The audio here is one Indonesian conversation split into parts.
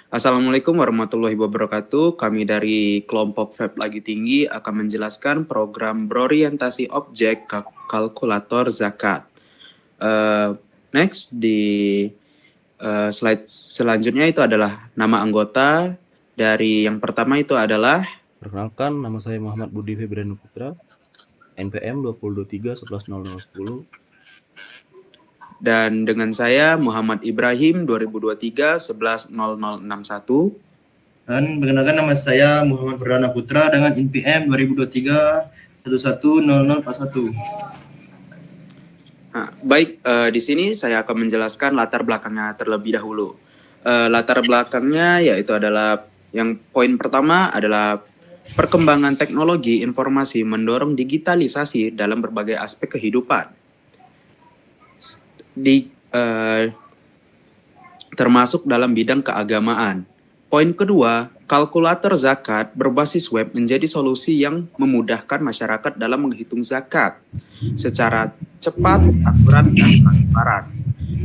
Assalamualaikum warahmatullahi wabarakatuh. Kami dari kelompok FEB Lagi Tinggi akan menjelaskan program berorientasi objek kalkulator zakat. Next di slide selanjutnya itu adalah nama anggota. Dari yang pertama itu adalah Perkenalkan, nama saya Muhammad Budi Febriano Putra, NPM 2023 110010. dan dengan saya Muhammad Ibrahim 2023 110061. Dan perkenalkan, nama saya Muhammad Perdana Putra dengan NPM 2023 110041. Nah, baik, di sini saya akan menjelaskan latar belakangnya terlebih dahulu. Latar belakangnya yaitu adalah yang poin pertama adalah perkembangan teknologi informasi mendorong digitalisasi dalam berbagai aspek kehidupan. Termasuk dalam bidang keagamaan. Poin kedua, kalkulator zakat berbasis web menjadi solusi yang memudahkan masyarakat dalam menghitung zakat secara cepat, akurat, dan transparan.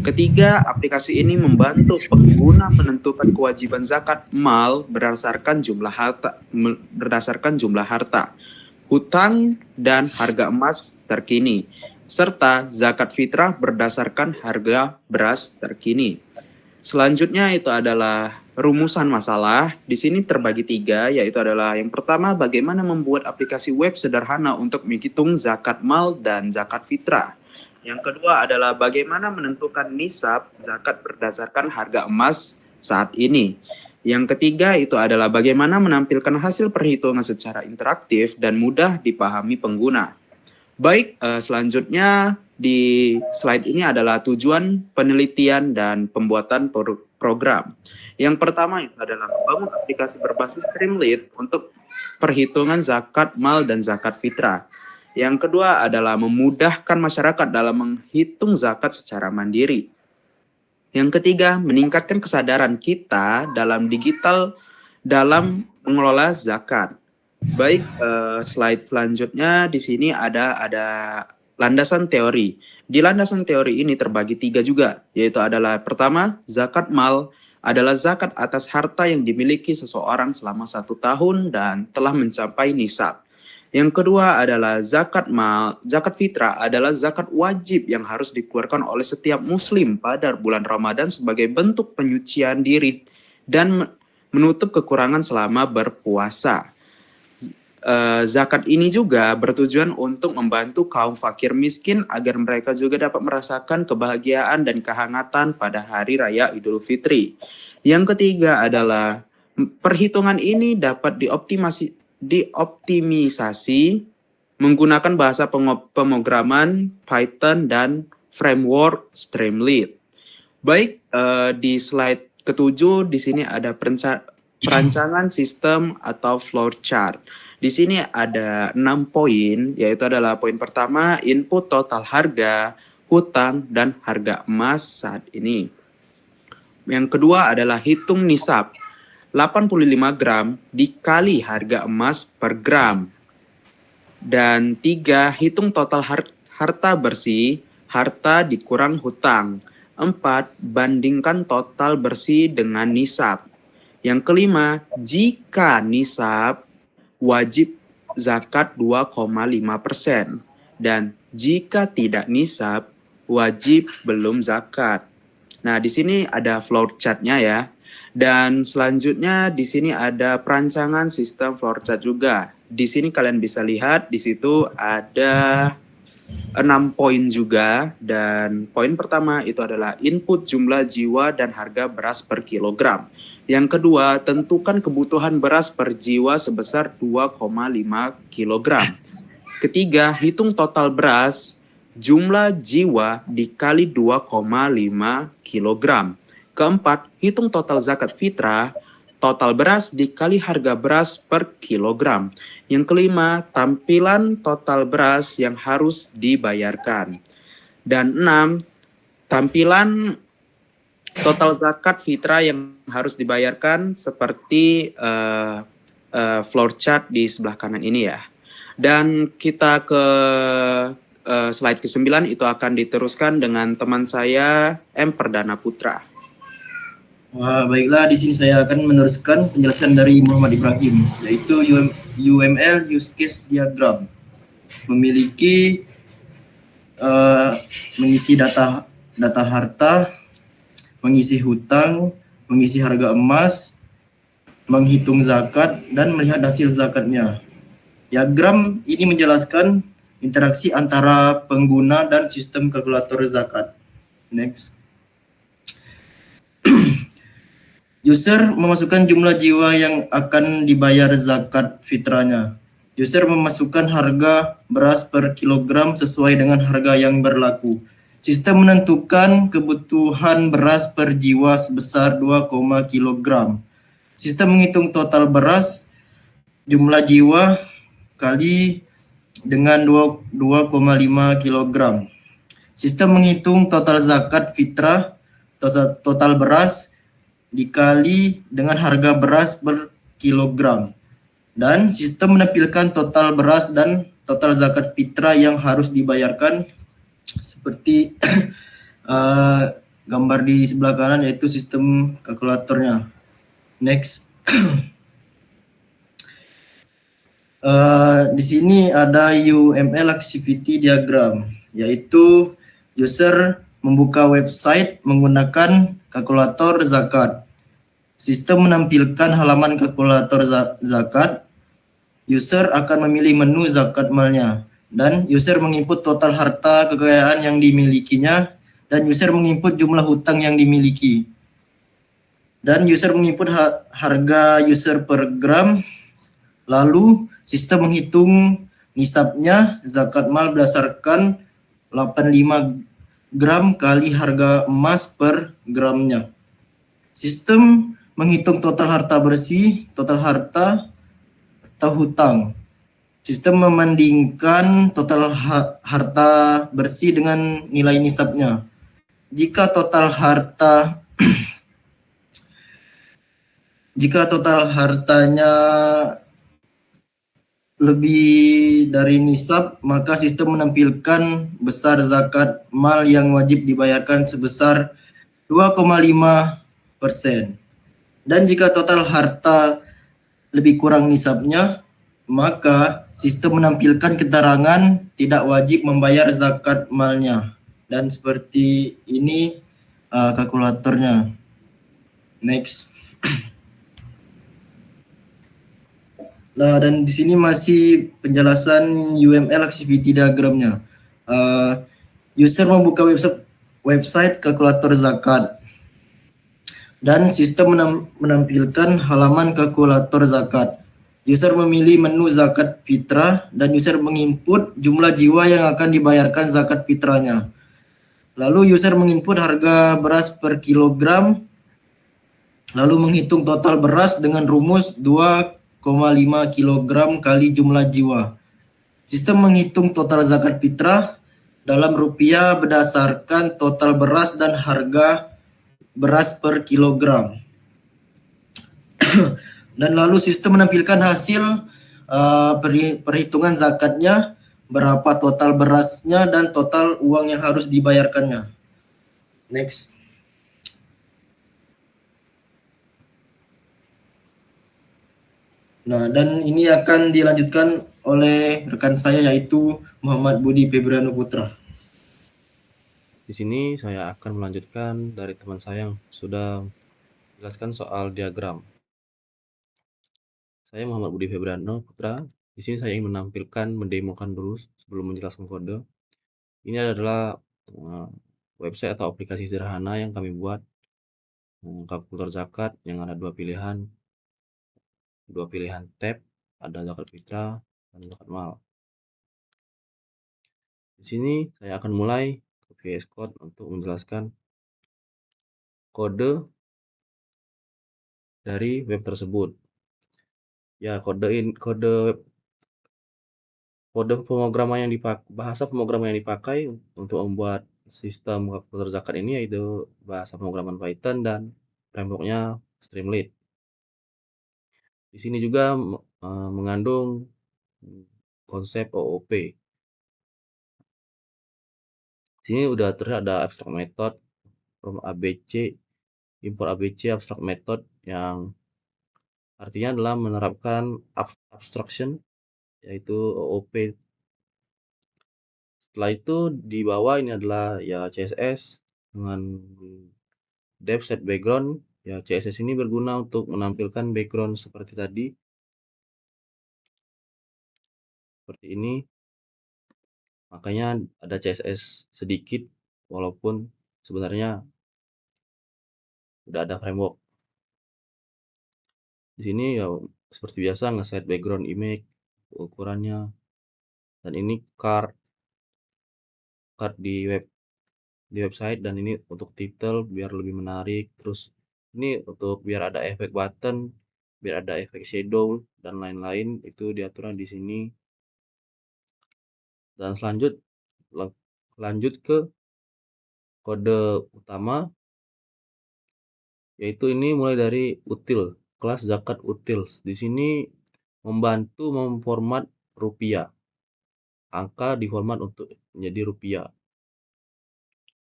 Ketiga, aplikasi ini membantu pengguna menentukan kewajiban zakat mal berdasarkan jumlah harta, hutang, dan harga emas terkini, serta zakat fitrah berdasarkan harga beras terkini. Selanjutnya itu adalah rumusan masalah. Di sini terbagi 3, yaitu adalah yang pertama, bagaimana membuat aplikasi web sederhana untuk menghitung zakat mal dan zakat fitrah. Yang kedua adalah bagaimana menentukan nisab zakat berdasarkan harga emas saat ini. Yang ketiga itu adalah bagaimana menampilkan hasil perhitungan secara interaktif dan mudah dipahami pengguna. Baik, selanjutnya di slide ini adalah tujuan penelitian dan pembuatan program. Yang pertama itu adalah membangun aplikasi berbasis Streamlit untuk perhitungan zakat mal dan zakat fitrah. Yang kedua adalah memudahkan masyarakat dalam menghitung zakat secara mandiri. Yang ketiga, meningkatkan kesadaran kita dalam digital dalam mengelola zakat. Baik, slide selanjutnya di sini ada landasan teori. Di landasan teori ini terbagi 3 juga, yaitu adalah pertama, zakat mal adalah zakat atas harta yang dimiliki seseorang selama 1 tahun dan telah mencapai nisab. Yang kedua adalah zakat fitrah adalah zakat wajib yang harus dikeluarkan oleh setiap muslim pada bulan Ramadan sebagai bentuk penyucian diri dan menutup kekurangan selama berpuasa. Zakat ini juga bertujuan untuk membantu kaum fakir miskin agar mereka juga dapat merasakan kebahagiaan dan kehangatan pada hari raya Idul Fitri. Yang ketiga adalah perhitungan ini dapat dioptimisasi menggunakan bahasa pemrograman Python dan framework Streamlit. Baik, di slide ketujuh di sini ada perancangan sistem atau flowchart. Di sini ada 6 poin, yaitu adalah poin pertama, input total harga, hutang, dan harga emas saat ini. Yang kedua adalah hitung nisab, 85 gram dikali harga emas per gram. Dan 3, hitung total harta bersih, harta dikurang hutang. 4, bandingkan total bersih dengan nisab. Yang kelima, jika nisab, wajib zakat 2,5%. Dan jika tidak nisab, wajib belum zakat. Nah, di sini ada flowchart-nya ya. Dan selanjutnya di sini ada perancangan sistem flowchart juga. Di sini kalian bisa lihat di situ ada 6 poin juga, dan poin pertama itu adalah input jumlah jiwa dan harga beras per kilogram. Yang kedua, tentukan kebutuhan beras per jiwa sebesar 2,5 kilogram. Ketiga, hitung total beras jumlah jiwa dikali 2,5 kilogram. Keempat, hitung total zakat fitrah, total beras dikali harga beras per kilogram. Yang kelima, tampilan total beras yang harus dibayarkan. Dan 6, tampilan total zakat fitrah yang harus dibayarkan seperti flowchart di sebelah kanan ini ya. Dan kita ke slide ke-9 itu akan diteruskan dengan teman saya M. Perdana Putra. Baiklah, di sini saya akan meneruskan penjelasan dari Muhammad Ibrahim, yaitu UML Use Case Diagram. Memiliki mengisi data harta, mengisi hutang, mengisi harga emas, menghitung zakat, dan melihat hasil zakatnya. Diagram ini menjelaskan interaksi antara pengguna dan sistem kalkulator zakat. Next. User memasukkan jumlah jiwa yang akan dibayar zakat fitrahnya. User memasukkan harga beras per kilogram sesuai dengan harga yang berlaku. Sistem menentukan kebutuhan beras per jiwa sebesar 2, kilogram. Sistem menghitung total beras jumlah jiwa kali dengan 2,5 kilogram. Sistem menghitung total zakat fitrah, total beras dikali dengan harga beras per kilogram. Dan sistem menampilkan total beras dan total zakat fitrah yang harus dibayarkan seperti gambar di sebelah kanan, yaitu sistem kalkulatornya. Next. Di sini ada UML activity diagram, yaitu user membuka website menggunakan kalkulator zakat. Sistem menampilkan halaman kalkulator zakat. User akan memilih menu zakat malnya, dan user menginput total harta kekayaan yang dimilikinya, dan user menginput jumlah hutang yang dimiliki. Dan user menginput harga user per gram. Lalu sistem menghitung nisabnya zakat mal berdasarkan 85 gram kali harga emas per gramnya. Sistem menghitung total harta bersih, total harta atau hutang. Sistem membandingkan total harta bersih dengan nilai nisabnya. Jika total hartanya lebih dari nisab, maka sistem menampilkan besar zakat mal yang wajib dibayarkan sebesar 2,5%. Dan jika total harta lebih kurang nisabnya, maka sistem menampilkan keterangan tidak wajib membayar zakat malnya. Dan seperti ini kalkulatornya. Next. Nah, dan di sini masih penjelasan UML activity diagramnya. User membuka website kalkulator zakat, dan sistem menampilkan halaman kalkulator zakat. User memilih menu zakat fitrah, dan user menginput jumlah jiwa yang akan dibayarkan zakat fitrahnya. Lalu user menginput harga beras per kilogram, lalu menghitung total beras dengan rumus 2,5 kilogram kali jumlah jiwa. Sistem menghitung total zakat fitrah dalam rupiah berdasarkan total beras dan harga beras per kilogram. Dan lalu sistem menampilkan hasil perhitungan zakatnya, berapa total berasnya, dan total uang yang harus dibayarkannya. Next. Nah, dan ini akan dilanjutkan oleh rekan saya, yaitu Muhammad Budi Febriano Putra. Di sini saya akan melanjutkan dari teman saya yang sudah menjelaskan soal diagram. Saya Muhammad Budi Febriano Putra. Di sini saya ingin mendemokan dulu sebelum menjelaskan kode. Ini adalah website atau aplikasi sederhana yang kami buat, kalkulator zakat yang ada dua pilihan tab, ada zakat fitrah dan zakat mal. Di sini saya akan mulai ke VS Code untuk menjelaskan kode dari web tersebut. Ya, bahasa pemrograman yang dipakai untuk membuat sistem kalkulator zakat ini yaitu bahasa pemrograman Python dan frameworknya Streamlit. Di sini juga mengandung konsep OOP. Di sini udah terlihat ada abstract method from ABC import ABC abstract method yang artinya adalah menerapkan abstraction yaitu OOP. Setelah itu di bawah ini adalah ya CSS dengan dev set background. Ya CSS ini berguna untuk menampilkan background seperti tadi. Seperti ini. Makanya ada CSS sedikit walaupun sebenarnya udah ada framework. Di sini ya seperti biasa nge-set background image ukurannya, dan ini card di website, dan ini untuk title biar lebih menarik. Terus ini untuk biar ada efek button, biar ada efek shadow dan lain-lain, itu diaturnya di sini. Dan lanjut ke kode utama, yaitu ini mulai dari util, kelas zakat utils. Di sini membantu memformat rupiah, angka diformat untuk menjadi rupiah.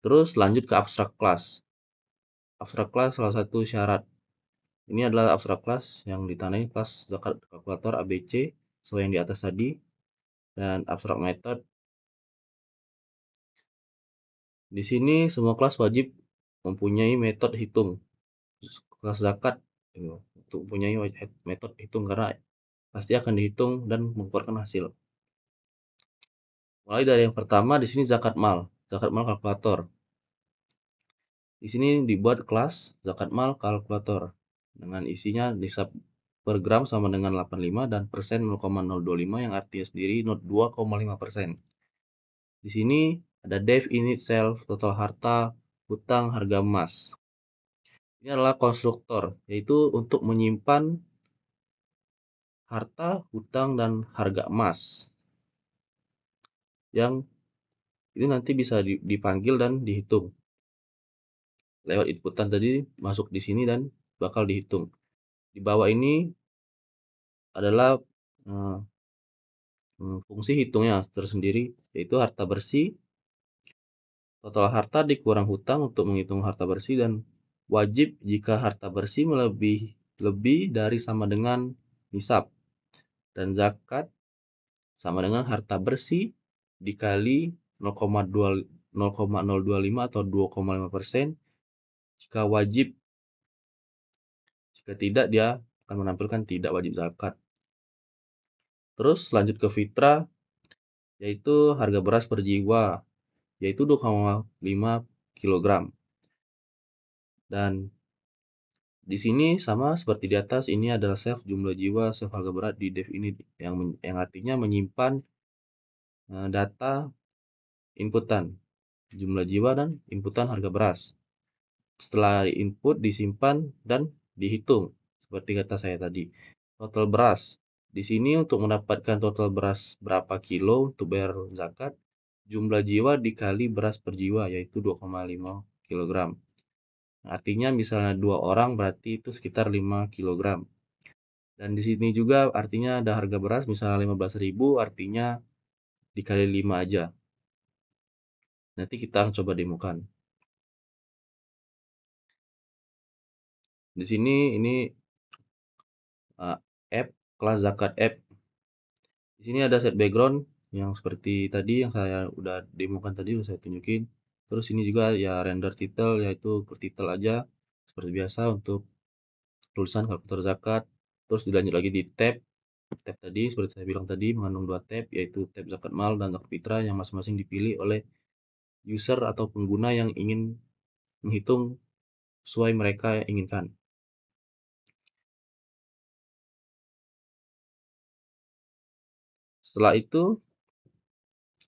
Terus lanjut ke abstract class. Abstract class salah satu syarat. Ini adalah abstract class yang ditandai kelas zakat kalkulator ABC sesuai yang di atas tadi, dan abstract method. Di sini semua kelas wajib mempunyai metode hitung. Kelas zakat untuk mempunyai metode hitung karena pasti akan dihitung dan mengeluarkan hasil. Mulai dari yang pertama, di sini zakat mal kalkulator. Di sini dibuat kelas zakat mal kalkulator dengan isinya nisab per gram sama dengan 85 dan persen 0,025 yang artinya sendiri 2,5%. Di sini ada dev init self, total harta, hutang, harga emas. Ini adalah konstruktor, yaitu untuk menyimpan harta, hutang, dan harga emas yang ini nanti bisa dipanggil dan dihitung lewat inputan tadi, masuk di sini dan bakal dihitung. Di bawah ini adalah fungsi hitungnya tersendiri, yaitu harta bersih, total harta dikurang hutang untuk menghitung harta bersih, dan wajib jika harta bersih lebih dari sama dengan nisab, dan zakat sama dengan harta bersih dikali 0,025 atau 2,5%. Jika wajib, jika tidak dia akan menampilkan tidak wajib zakat. Terus lanjut ke fitrah, yaitu harga beras per jiwa, yaitu 2,5 kg. Dan di sini sama seperti di atas, ini adalah self jumlah jiwa, self harga beras di dev ini yang artinya menyimpan data inputan jumlah jiwa dan inputan harga beras. Setelah input disimpan dan dihitung seperti kata saya tadi. Total beras. Di sini untuk mendapatkan total beras berapa kilo untuk bayar zakat, jumlah jiwa dikali beras per jiwa yaitu 2,5 kg. Artinya misalnya 2 orang berarti itu sekitar 5 kg. Dan di sini juga artinya ada harga beras misalnya 15.000, artinya dikali 5 aja. Nanti kita akan coba demokan. Di sini ini app, kelas zakat app. Di sini ada set background yang seperti tadi yang saya udah demokan tadi, udah saya tunjukin. Terus ini juga ya render title, yaitu per title aja seperti biasa untuk tulisan kalkulator zakat. Terus dilanjut lagi di tab tadi seperti saya bilang tadi, mengandung 2 tab, yaitu tab zakat mal dan zakat fitrah yang masing-masing dipilih oleh user atau pengguna yang ingin menghitung sesuai mereka yang inginkan. Setelah itu,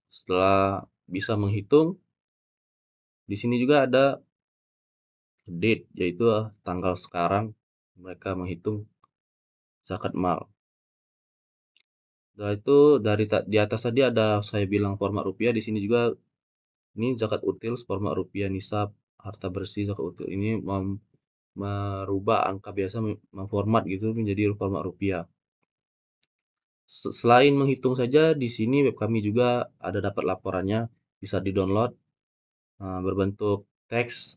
setelah bisa menghitung, di sini juga ada date, yaitu tanggal sekarang mereka menghitung zakat mal. Setelah itu dari di atas tadi ada saya bilang format rupiah, di sini juga ini zakat util format rupiah, nisab, harta bersih zakat util. Ini merubah angka biasa, memformat gitu menjadi format rupiah. Selain menghitung saja, di sini web kami juga ada dapat laporannya, bisa di-download berbentuk teks,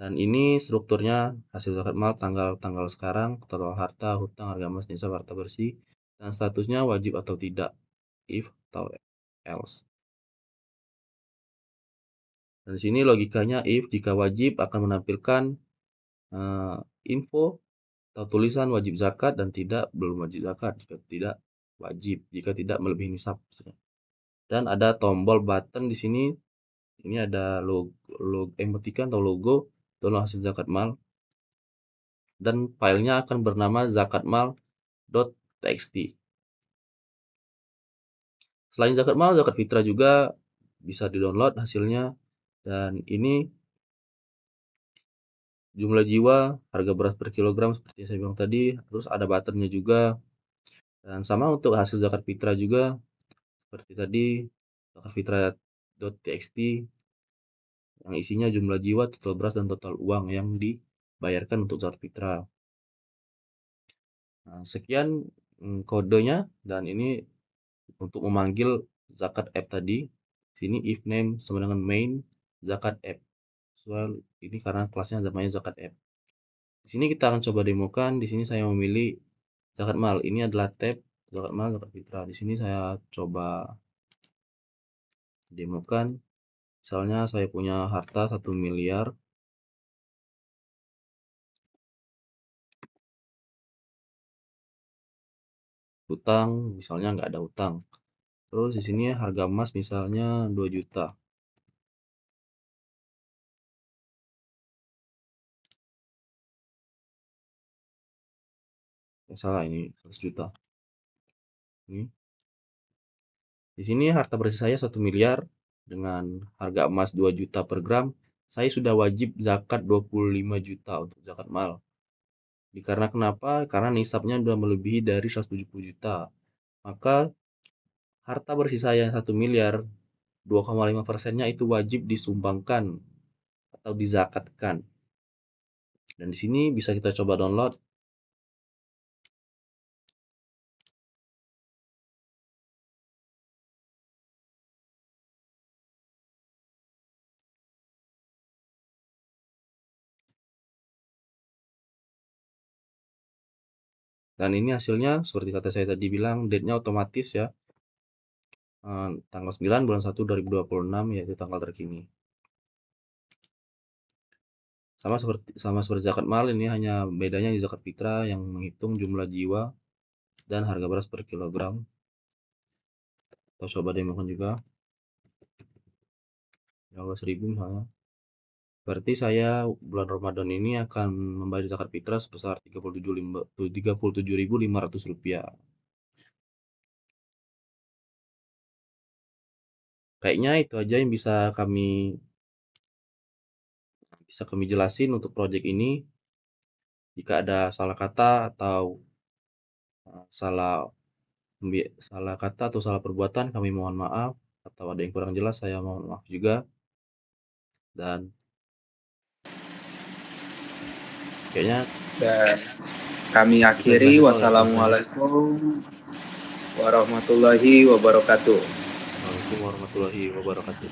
Dan ini strukturnya hasil zakat mal tanggal sekarang, total harta, hutang, harga emas, nisab, harta bersih, dan statusnya wajib atau tidak, if atau else. Dan di sini logikanya if jika wajib akan menampilkan info atau tulisan wajib zakat dan tidak belum wajib zakat jika tidak wajib, jika tidak melebihi nisab. Dan ada tombol button di sini. Ini ada logo emoticon atau logo download hasil zakat mal. Dan filenya akan bernama zakatmal.txt. Selain zakat mal, zakat fitrah juga bisa di-download hasilnya. Dan ini jumlah jiwa, harga beras per kilogram seperti yang saya bilang tadi, terus ada buttonnya juga. Dan sama untuk hasil zakat fitrah juga, seperti tadi, zakat fitrah.txt yang isinya jumlah jiwa, total beras, dan total uang yang dibayarkan untuk zakat fitrah. Nah, sekian kodenya, dan ini untuk memanggil zakat app tadi. Sini if name sama dengan main zakat app. Soal ini karena kelasnya namanya zakat app. Di sini kita akan coba demokan. Di sini saya memilih zakat mal. Ini adalah tab zakat mal, zakat fitrah. Di sini saya coba demokan. Misalnya saya punya harta 1 miliar. Hutang misalnya nggak ada hutang. Terus di sini harga emas misalnya 2 juta. Salah, ini 100 juta. Ini. Di sini harta bersih saya 1 miliar dengan harga emas 2 juta per gram. Saya sudah wajib zakat 25 juta untuk zakat mal. Karena kenapa? Karena nisabnya sudah melebihi dari 170 juta. Maka harta bersih saya 1 miliar, 2,5%-nya itu wajib disumbangkan atau dizakatkan. Dan di sini bisa kita coba download. Dan ini hasilnya seperti kata saya tadi bilang, date-nya otomatis ya. Tanggal 9 bulan 1 2026 yaitu tanggal terkini. Sama seperti zakat mal, ini hanya bedanya di zakat fitrah yang menghitung jumlah jiwa dan harga beras per kilogram. Kita coba demokan juga. Kalau 1000 misalnya. Berarti saya bulan Ramadan ini akan membayar zakat fitrah sebesar Rp37.500. Kayaknya itu aja yang bisa kami jelasin untuk project ini. Jika ada salah kata atau salah kata atau salah perbuatan, kami mohon maaf. Atau ada yang kurang jelas, saya mohon maaf juga. Dan kayaknya Dan kami akhiri. Wassalamualaikum warahmatullahi wabarakatuh. Waalaikumsalam warahmatullahi wabarakatuh.